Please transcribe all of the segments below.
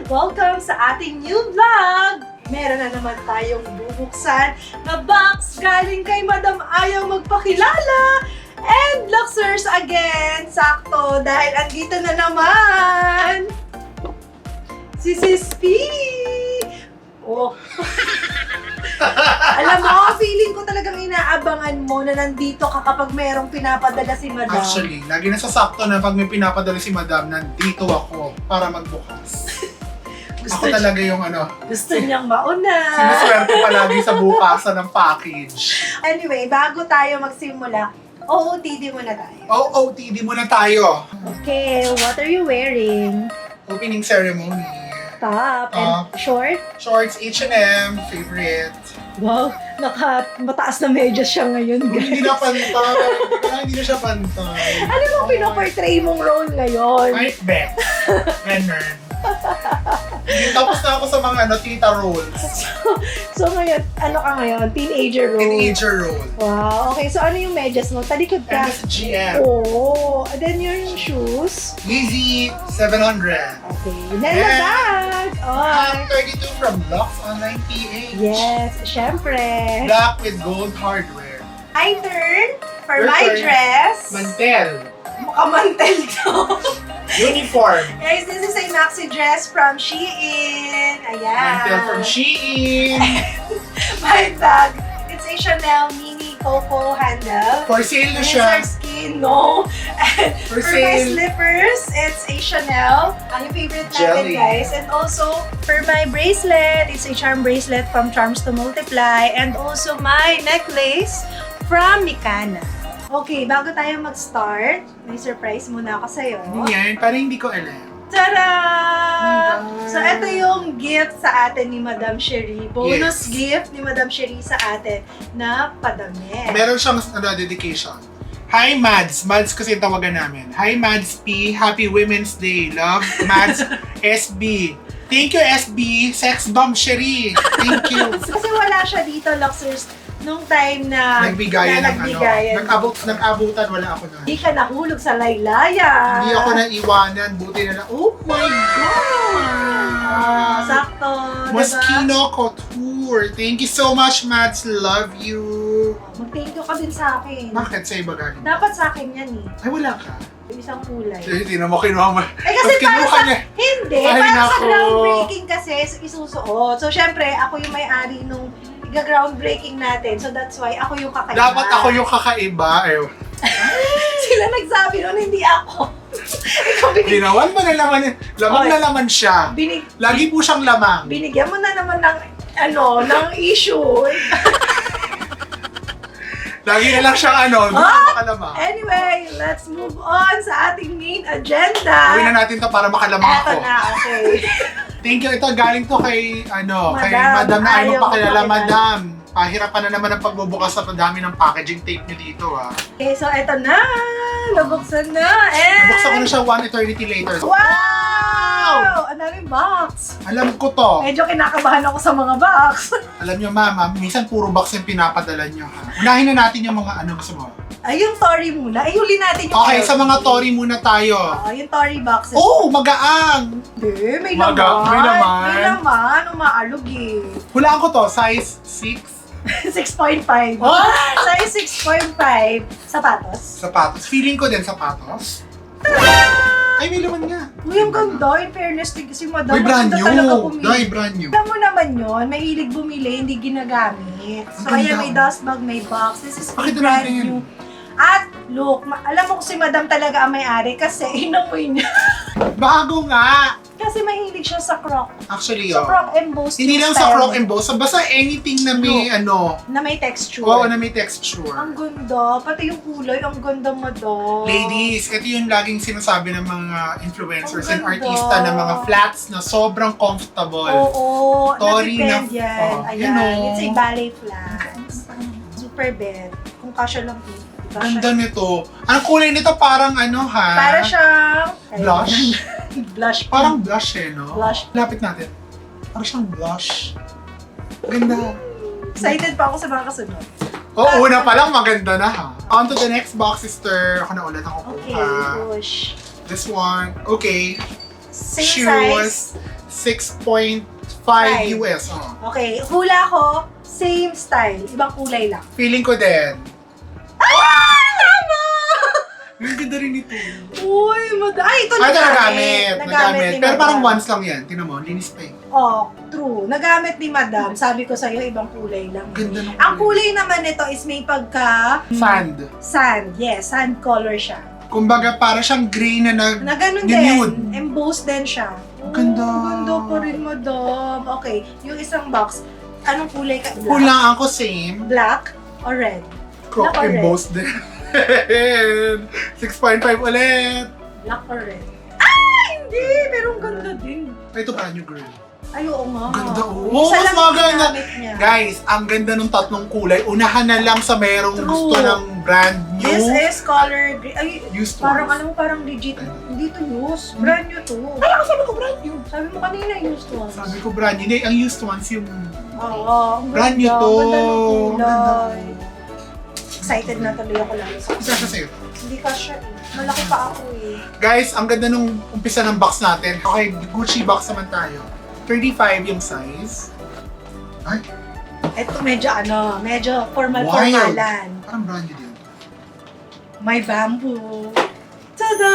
Welcome sa ating new vlog! Meron na naman tayong bubuksan na box galing kay Madam Ayaw Magpakilala! And Luxers again! Sakto! Dahil andito na naman! Si Sis P! Oh! Alam mo, feeling ko talagang inaabangan mo na nandito ka kapag merong pinapadala si Madam. Actually, lagi nasasakto na pag may pinapadala si Madam, nandito ako para magbukas. Ako talaga yung Gusto niyang mauna. sinuswerte palagi sa bukasan ng package. Anyway, bago tayo magsimula, OOTD muna tayo. OOTD muna tayo. Okay, what are you wearing? Opening ceremony. Top and short? Shorts, H&M, favorite. Wow, mataas na medyas siya ngayon, guys. Hindi na pantay. Hindi na siya pantay. Ano bang pinoportray mong role ngayon? Right back. Ganun. Tapos na ako sa mga tita roles. So ngayon, ano ka ngayon? Teenager role? Teenager role. Wow, okay. So ano yung medyas mo? Talikod ka? MSGM. Oh, and then your shoes? Yeezy 700. Okay, then the bag! Oh, 32 from Lux Online PH. yes, syempre. Black with gold hardware. I turn for Your my turn. dress. Mantel. Mukhamantel to. Uniform. Guys, this is a maxi dress from Shein. Ayan. Mantel from Shein. My bag, it's a Chanel mini Coco handle. For sale na Lizard siya. skin, no. And For for my sale. slippers, it's a Chanel. Ang favorite natin, Jelly. guys. And also, for my bracelet, it's a charm bracelet from Charms to Multiply. And also, my necklace from Mikana. Okay, bago tayo mag-start, may surprise muna ako sa'yo. Ano yan? Parang hindi ko alam. Tada! Oh my God. So, ito yung gift sa atin ni Madam Cherie. Bonus Yes. gift ni Madam Cherie sa atin na padami. Meron siyang dedication. Hi Mads. Mads kasi yung tawagan namin. Hi Mads P. Happy Women's Day. Love, Mads SB. Thank you SB. Sex bomb Cherie. Thank you. Kasi wala siya dito, Luxers, nung time na Nagbigayan ng nagbigayan. Nag-abutan, wala ako na. Hindi ka nahulog sa laylayan. Hindi ako naiwanan. Buti na lang. Oh my God! Sakto, Moschino Couture. Thank you so much, Mads. Love you. Mag-thank you ka din sa akin. Bakit sa iba galing? Dapat sa akin yan eh. Ay, wala ka. Yung isang kulay. Hindi na mo kinuha mo. Eh kasi Mas para kinuha sa... niya. Hindi, Ay, para sa naku. groundbreaking kasi isusuot. So, syempre, ako yung may-ari nung groundbreaking natin. So, that's why ako yung kakaiba. Dapat ako yung kakaiba. Sila nagsabi nun, hindi ako. Ikaw Ginawan mo na laman. Lamang Oy. na laman siya. Lagi po siyang lamang. binigyan mo na naman ng, ng issue. Lagi na lang siyang hindi makalamang. Anyway, let's move on sa ating main agenda. Gawin na natin to para makalamang Eto ako. na, okay. Thank you. Ito galing to kay kay Madam, Madam na ayaw pakilala, mo Madam. Pahirapan na naman ang pagbubukas sa dami ng packaging tape niyo dito, Okay, so eto na. Nabuksan na. And... Nabuksan ko na siya one eternity later. Wow! Ang daming box. Alam ko to. Medyo kinakabahan ako sa mga box. Alam niyo, Mama, minsan puro box yung pinapadala niyo, ha? Unahin na natin yung mga gusto mo. Ay, yung Tory muna. Ay, huli natin yung Okay, sa mga Tory muna tayo. Yung Tory boxes. Oh, magaang! Hindi, may May laman. naman. May laman. Umaalog eh. Hulaan ko to, size 6. 6.5. Oh! Size 6.5. Sapatos. Sapatos. Feeling ko din sapatos. Ay, may laman nga. Uy, ang ganda. In fairness, si Madam. May brand maganda talaga new. pumili. Dahil brand new. Alam mo naman yun, mahilig bumili, hindi ginagamit. So, Ang ayan, ganda. may dust bag, may box. This is Pakita brand natin. new. At, look, alam mo kung si Madam talaga ang may-ari kasi inamoy niya. Bago nga! Kasi mahilig siya sa croc. Actually, So, croc embossed hindi yung lang sa style croc niya. emboss, basta anything na may Na may texture. oo, na may texture. Ang ganda. Pati yung kulay, ang ganda, Madam. Ladies, ito yung laging sinasabi ng mga influencers and Ang ganda. artista na mga flats na sobrang comfortable. Oo, Tory na- na-depend yan. oh, Ayan, you know. it's a ballet flats. Super bed. Kung kasya lang po. Diba Ganda nito. Ang kulay nito parang Para siyang... Blush? Blush. Parang blush no? Blush. Lapit natin. Parang siyang blush. Ganda. Excited pa ako sa mga kasunod. Oo, una pa lang maganda na ha. On to the next box, sister. Ako na ulit ang Okay, kukuha. push. This one. Okay. Same Shoes. size. 6.5 US. Oh. Okay, hula ko, same style. Ibang kulay lang. Feeling ko din. Tama! Ang ganda rin ito. Uy, ay, ito Ay, ito nagamit. nagamit. ni Pero Madam. parang once lang yan. Tingnan mo, linis pa eh. Oh, true. Nagamit ni Madam. Sabi ko sa'yo, ibang kulay lang. Ganda ng Ang kulay naman nito is may pagka... Sand. Sand. Yes, sand color siya. Kumbaga, para siyang gray na Na ganun nude. din. Embossed din siya. Ganda. Ganda pa rin, Madam. Okay, yung isang box, anong kulay ka? Black? Hulaan ko same. Black or red? Croc Black or red? embossed din. 6.5 ulit. Black or red? Ah! Hindi! Pero ang ganda din. Ito brand new girl. Ay, oo nga. Ganda, oh. Isa Mas lang yung maganda. ginamit niya. Guys, ang ganda ng tatlong kulay. Unahan na lang sa merong True. gusto ng brand new. This is color green. Ay, Used parang ones. alam mo, parang legit. Hindi to use. Brand new to. Ay, ako sabi ko brand new. Sabi mo kanina, used ones. Sabi ko brand new. Hindi, ang used ones yung... Oo, ang Brand new ganda. to. Ang ganda ng Ang ganda. kulay. Excited na tuloy ako lalo sa Isa siya sa'yo. Hindi ka sure eh. Malaki pa ako eh. Guys, ang ganda nung umpisa ng box natin. Okay, Gucci box naman tayo. 35 yung size. Ay, Ito medyo medyo wild. formal-formalan. Parang brand new din. May bamboo. Tada!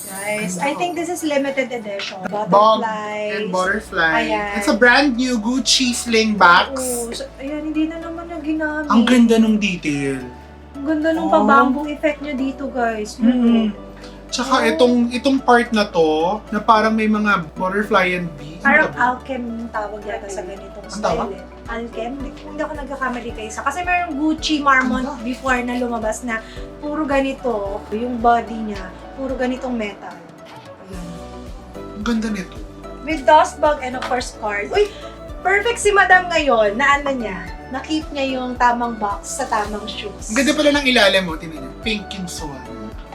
Guys, I think this is limited edition. Bog Butterflies. and butterfly. Ayan. It's a brand new Gucci sling box. Oo. So, ayan, hindi na naman na ginamit. Ang ganda nung detail. Ang ganda nung Oh. pabamboo effect niya dito, guys. Mm. Tsaka Oh. itong part na to, na parang may mga butterfly and bee. Parang Ano ba? alchem yung tawag yata sa ganitong Ang tawag? style eh. Alchem? Hindi ako nagkakamali kayo isa. Kasi mayroong Gucci Marmont Ano? before na lumabas na puro ganito, yung body niya, puro ganitong metal. Ayan. Ang ganda nito. With dust bag and of course card. Uy, perfect si Madam ngayon na ano niya, na-keep niya yung tamang box sa tamang shoes. Ang ganda pala ng ilalim mo, tingnan niyo. Pink yung swan.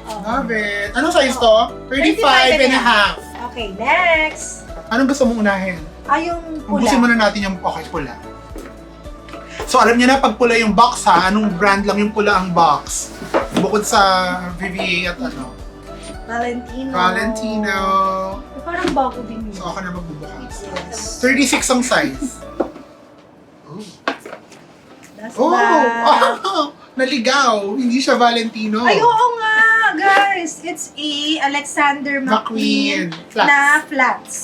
Oh. Love it. Anong size to? 35 and a half. Okay, next. Anong gusto mong unahin? Yung pula. Ubusin muna natin yung okay pula. So alam niyo na pag pula yung box ha, anong brand lang yung pula ang box? Bukod sa VVA at ano? Valentino. Valentino. Parang bago din yun. So ako na magbubukas. Yes. 36 ang size. Oh. That's Oh! that. Naligaw. Hindi siya Valentino. Ay, oo nga, guys. It's Alexander McQueen Flats. na flats.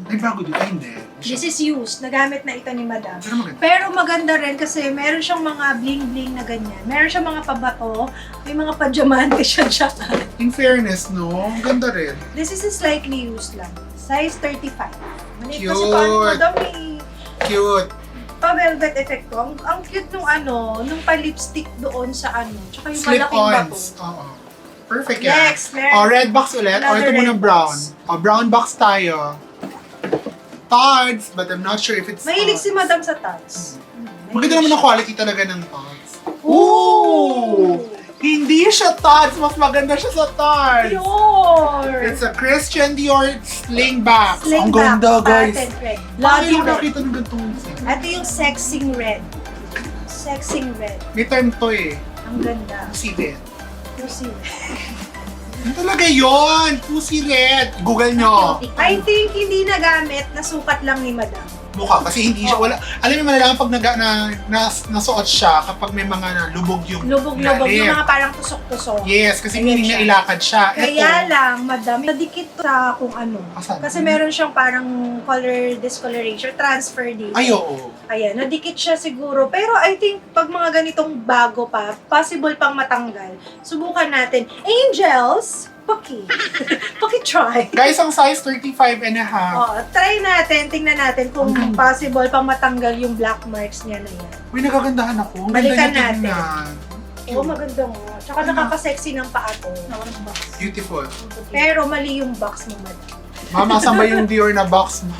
Ay, bago din. Ay, hindi. This is used. Nagamit na ito ni Madam. Pero maganda. Pero maganda rin kasi meron siyang mga bling-bling na ganyan. Meron siyang mga pabato. May mga pajamante siya dyan. In fairness, no? Ang ganda rin. This is slightly used lang. Size 35. Maliit kasi Cute. pa Madam eh. Cute. Pa-velvet effect ko. Ang cute nung nung pa-lipstick doon sa Tsaka yung malaking bato. Slip-ons. Oo. Perfect yan. Next, meron. Red box ulit. O, Another ito muna red brown. box. O, brown box tayo. Tards, but I'm not sure if it's Mahilig Tards. si Madam sa tats. Maganda naman ang quality talaga ng Tards. Ooh! Hindi siya Tards. Mas maganda siya sa Tards. Dior! It's a Christian Dior sling box. Sling Ang back, ganda, guys. patent red. Lagi Lagi ko red. nakita ng ganitong Ito yung sexing red. Sexing red. may term to eh. Ang ganda. Pussy red. Pussy red. Ano talaga yun? Pussy red. Google nyo. I think hindi nagamit, nasukat lang ni Madam. Mukha kasi hindi siya wala. Alam mo malalaman pag nasuot siya kapag may mga lubog yung Lubog-lubog, ilalim. yung mga parang tusok-tusok. Yes, kasi Ayan meaning siya. na ilakad siya. Kaya lang, Madam, nadikit sa kung ano. Asan? Kasi meron siyang parang color discoloration, transfer dito. Ay, oo. Ayan, nadikit siya siguro. Pero I think pag mga ganitong bago pa, possible pang matanggal. Subukan natin. Angels, paki-try. Guys, ang size 35 and a half. Oh, try natin, tingnan natin kung possible pang matanggal yung black marks niya na yan. Uy, nagagandahan ako. Ang Balikan ganda niya natin. tingnan. Oo, maganda nga. Tsaka nakaka-sexy ng paa to. Beautiful. Pero mali yung box mo, Madam. Mama, saan ba yung Dior na box mo?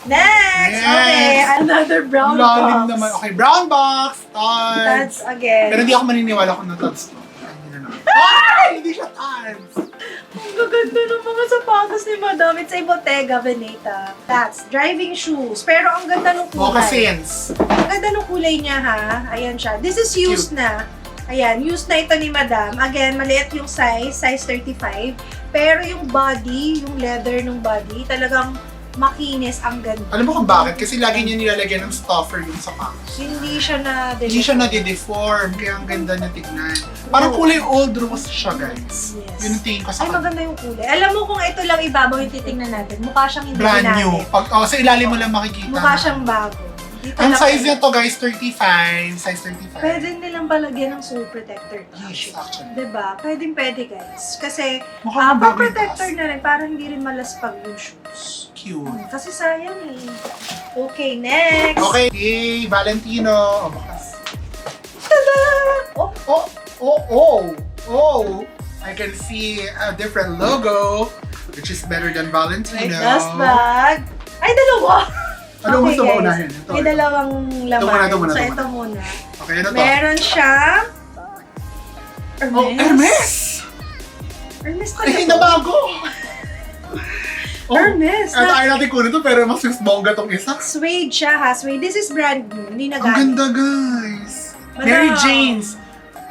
Next! Okay, another brown Lalim box. naman. Okay, brown box. That's Tards. again. Pero hindi ako maniniwala kung na-tards to. Ay, hindi na naman. Ay! Hindi siya tards. Ang gaganda ng mga sapatos ni Madam. It's a Bottega Veneta. That's driving shoes. Pero ang ganda ng kulay. Moccasins. Ang ganda ng kulay niya ha. Ayan siya. This is used na. Ayan, used na ito ni Madam. Again, maliit yung size 35. Pero yung body, yung leather ng body, talagang makinis, ang ganda. Alam mo kung bakit? Kasi lagi niya nilalagyan ng stuffer yung sapatos. Hindi siya na Hindi siya nade-deform, kaya ang ganda niya tignan. Parang kulay old rose siya, guys. Yes. Yun ang tingin ko sa Ay, maganda yung kulay. Alam mo kung ito lang ibabaw yung titingnan natin, mukha siyang hindi brand new. ginamit. Pag, sa ilalim mo lang makikita. Mukha siyang bago. Dito Ang lang size kayo. niya to, guys, 35. Size 35. Pwede nilang palagyan ng soul protector. Yes, actually. Diba? Pwede guys. Kasi, Mukhang pang bagay protector taas. na rin, para hindi rin malaspag yung shoes. Cute. Kasi sayang eh. Okay, next! Okay, hey, Valentino. Oh, bakas. Tada! Oh, Oh! I can see a different logo, which is better than right, Valentino. dust bag. Ay, dalawa! Ano gusto mo guys. unahin? Ito. May dalawang laman. Ito muna. So, ito muna. Okay, ano to? Meron siyang Hermes. Oh, Hermes! Hermes Ay, talaga. na bago! Hermes. At ayaw natin kunin to, pero mas bongga tong isa. Suede siya ha. Suede. This is brand new. Hindi na Ang gamit. ganda, guys. Madam. Mary Jane's.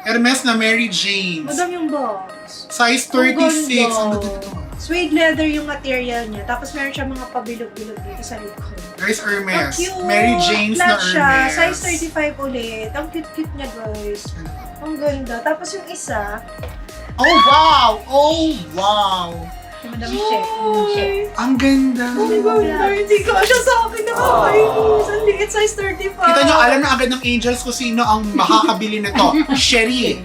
Hermes na Mary Jane's. Madam yung box. Size 36. Ang Ang ganda. ganda nito. Suede leather yung material niya. Tapos meron siya mga pabilog-bilog dito sa likod. Guys, Hermes. Ang cute. Mary Jane's na Flat siya. Hermes. Size 35 ulit. Ang cute-cute niya, guys. Ang ganda. Tapos yung isa, Oh, wow! Oh, wow! Madam Chef. Ang ganda. oh my God, hindi ko siya sa akin nakakainis. Ang liit, size 35. Kita nyo, alam na agad ng angels kung sino ang makakabili nito. Sherry.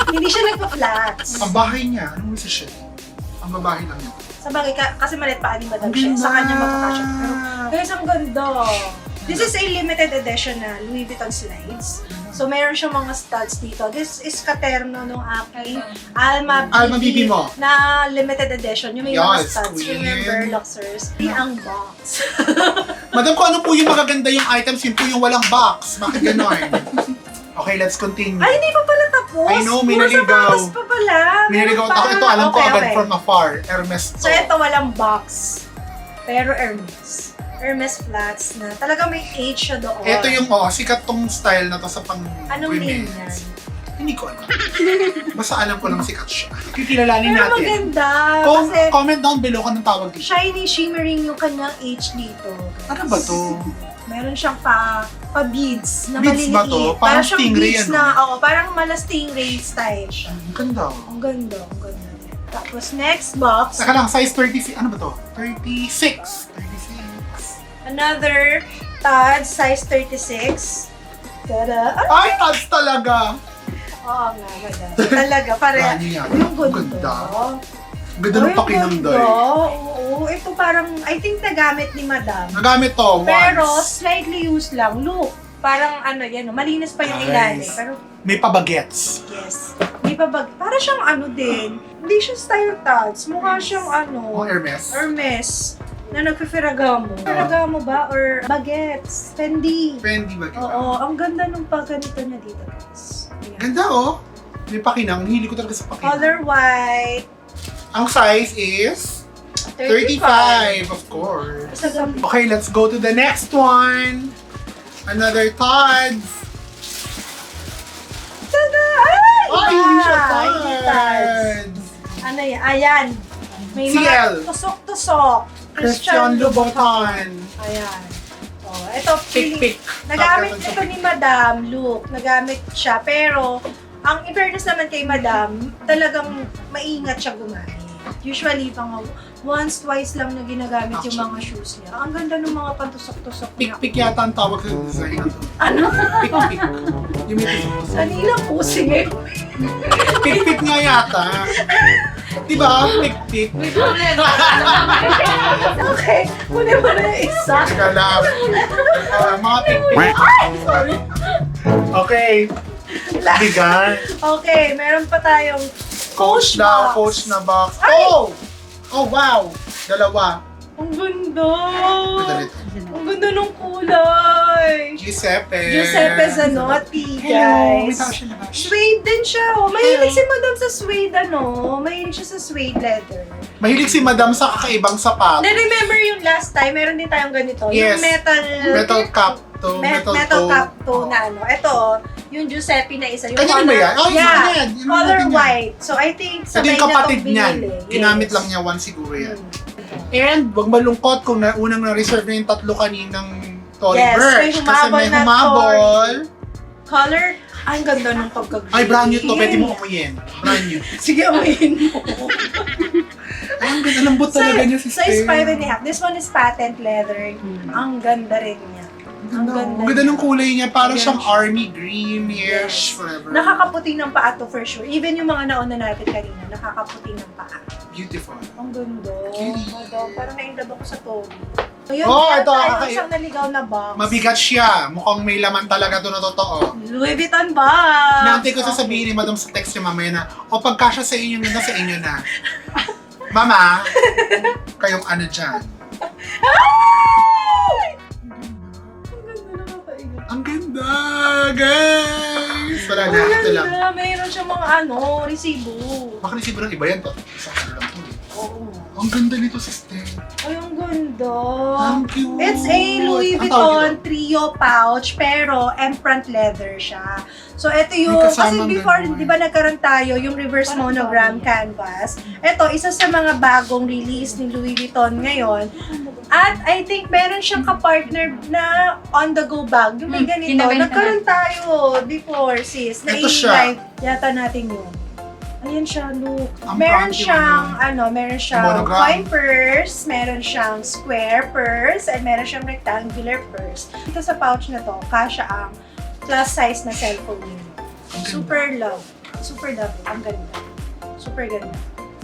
Hindi siya nagpa-flats. Ang bahay niya, anong sa Sherry? Ang babae lang niya. Sa bagay, kasi maliit pa ni Madam Ang Chef. ganda. Sa kanya magkakasya. Pero, guys, ang ganda. This is a limited edition na Louis Vuitton slides. So, meron siyang mga studs dito. This is katerno nung aking Alma Bibi mo. na limited edition. Yung may mga Yes, studs. queen. Remember, Luxers. Hindi ang box. Madam, kung ano po yung magaganda yung items, yun po yung walang box. Bakit ganon? Okay, let's continue. Ay, hindi pa pala tapos. I know, may Mga naligaw. sapatos pa pala. May naligaw Meron ako. pa. Ito, alam ko Okay, agad okay. from afar. Hermes to. So, ito walang box. Pero Hermes. Hermes flats na. Talaga may age siya doon. Ito yung, sikat tong style na to sa pang Anong name women. yan? Hindi ko alam. Basta alam ko lang sikat siya. Kikilalanin Pero natin. maganda. Kung, Kasi comment down below kung anong tawag dito. shiny, shimmering yung kanyang age dito. Ano ba to? Meron siyang pa-beads na Beads maliliit. ba to? Parang siyang stingray, beads ano? na, parang mala stingray style siya. Ang ganda. Ang ganda, ang ganda. Tapos next box, Saka lang, size 36. Ano ba to? 36. 36. another Tod size 36. Tada! Ay, ads talaga! Oo nga, madam. Talaga, pare. Ano yan? Yung Ang ganda. Ang ganda ng pakinamday. Oo, ito parang, I think nagamit ni madam. Nagamit to once. Pero slightly used lang. Look, parang ano yan, malinis pa yung ilalim. Nice. Pero May pabagets. yes, di pa para siyang ano din. Hindi siya style Tods. Mukha siyang Oh, ano, Hermes. Hermes na nagpe-Ferragamo. Ferragamo ba? Or bagets? Fendi. Fendi ba? Oo, ang ganda nung pagganito niya dito, guys. Ayan. Ganda oh. May pakinang. Hili ko talaga sa pakinang. Color white. Ang size is 35, of course. Isa lang. Okay, let's go to the next one. Another Tod's. Tada! Ay! Oh, hindi siya Hindi Tods. Tod's. Ano yan? Ayan. May CL. mga tusok-tusok. Christian Louboutin. Ayan. Oh, ito, Pick. nagamit ito ni Madam Luke. Nagamit siya. Pero, ang in fairness naman kay Madam, talagang maingat siya gumamit. Usually, mga once, twice lang na ginagamit yung mga shoes niya. Ang ganda ng mga pantusok-tusok niya. Pick yata ang tawag sa design na to. Ano? Pick. Yung may tusok-tusok. Kanina pusing eh. Pick nga yata. Diba? Pick. Okay, kunin mo na yung isa. Teka lang. Mga pick. Sorry. Okay. Bigan. Okay, meron pa tayong Coach na box. Oh! Oh, wow! Dalawa. Ang ganda! Madali to. Ang ganda ng kulay! Giuseppe. Giuseppe Zanotti, Hello. May guys. tao siya labas. Suede din siya. Oh. Mahilig si Madam sa suede, ano? Mahilig siya sa suede leather. Mahilig si Madam sa kakaibang sapat. Na-remember yung last time, meron din tayong ganito. Yes. Yung metal Metal cap to. metal cap to na ano. Ito, yung Giuseppe na isa. Yung Kanya ba yan? Oh, yeah, yan. Yun color natin yan. white. So, I think Ito sabay yung na kapatid itong niyan. binili. Ginamit Yes. lang niya one siguro yan. Mm. And wag malungkot kung unang na-reserve na yung 3 kaninang Tory Yes, Burch. may humabol Kasi may na humabol. Color, ang ganda ng pagka-green. Ay, brand new to. Pwede mo umuyin. Brand new. Sige, amuyin mo. Ay, ang ganda. Lambot talaga niya si So, it's 5.5. This one is patent leather. Ang ganda rin niya. Ang ganda. Ang ganda ng kulay niya. Parang Yes. siyang army green, Yes. yes, forever. Nakakaputi ng paa to for sure. Even yung mga nauna natin kanina, nakakaputi ng paa. Beautiful. Ang ganda. Cutie. Madam, parang nainlove ako sa Toby. Ayun, Oh, meron ito, tayo kaka- isang naligaw na box. Mabigat siya. Mukhang may laman talaga to na totoo. Louis Vuitton box. Naantay ko sasabihin ni Madam sa text niya mamaya na, o pagkasya sa inyo na sa inyo na. Mama, kayong ano dyan? Ay! Ang ganda na mapaigat. Ang ganda, guys! Wala na, Ang ito lang. ganda. Mayroon siyang mga resibo. Baka resibo ng iba yan to. Isang ano lang to eh. Oo. Ang ganda nito, sister. Ay, ang ganda. Ang cute. It's a Louis Ang tawag Vuitton dito? trio pouch, pero empreinte leather siya. So, ito yung, May kasi kasamang before, ganun. di ba nagkaroon tayo yung reverse Parang monogram bagay. canvas. Ito, isa sa mga bagong release ni Louis Vuitton ngayon. At I think meron siyang kapartner na on-the-go bag. Yung may ganito. Kinabenta Nagkaroon tayo before, sis. Ito siya. Na-live yata natin yun. Ayan siya, look. Ang Meron prangky siyang, meron siyang Monogram. coin purse, meron siyang square purse, and meron siyang rectangular purse. Ito sa pouch na to, kasya ang plus size na cellphone niyo. Ang ganda. Super love. Super love. Ang ganda. Super ganda.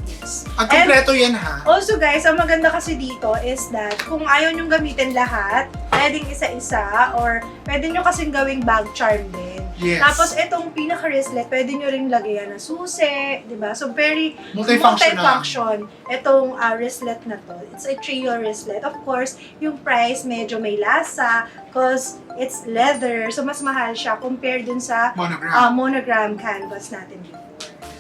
Yes. Ang kompleto yan ha. Also guys, ang maganda kasi dito is that kung ayaw nyong gamitin lahat, pwedeng isa-isa or pwede nyo kasing gawing bag charm din. Yes. Tapos itong pinaka-wristlet, pwede nyo ring lagyan ng susi, di ba? So very Multifunctional. multifunction itong wristlet na to. It's a trio wristlet. Of course, yung price medyo may lasa because it's leather. So mas mahal siya compared dun sa Monogram. monogram canvas natin dito.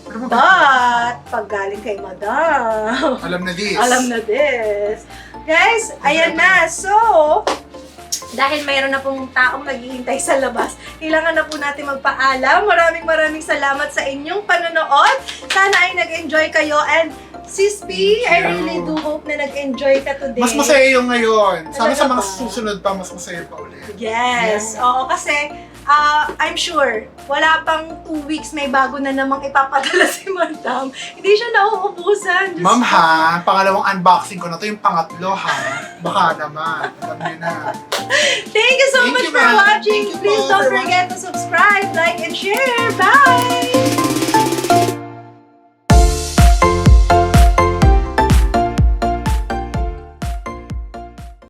Pero But, pag galing kay Madam, alam na this. alam na this. Guys, ayan na. So, dahil mayroon na pong taong naghihintay sa labas, kailangan na po natin magpaalam. Maraming salamat sa inyong panonood. Sana ay nag-enjoy kayo. And Sis P, I Thank you. really do hope na nag-enjoy ka today. Mas masaya yung ngayon. Sana sa Talaga mga ba? susunod pa, mas masaya pa ulit. Yes. Oo, kasi I'm sure, wala pang 2 weeks may bago na namang ipapadala si Madam. Hindi siya nauubusan. Diyos Ma'am ko. ha, pangalawang unboxing ko na to, yung pangatlo ha. Baka naman, alam niyo na. Thank you so Thank much you, for ma'am. watching. Thank you Please po don't for forget to subscribe, like, and share. Bye!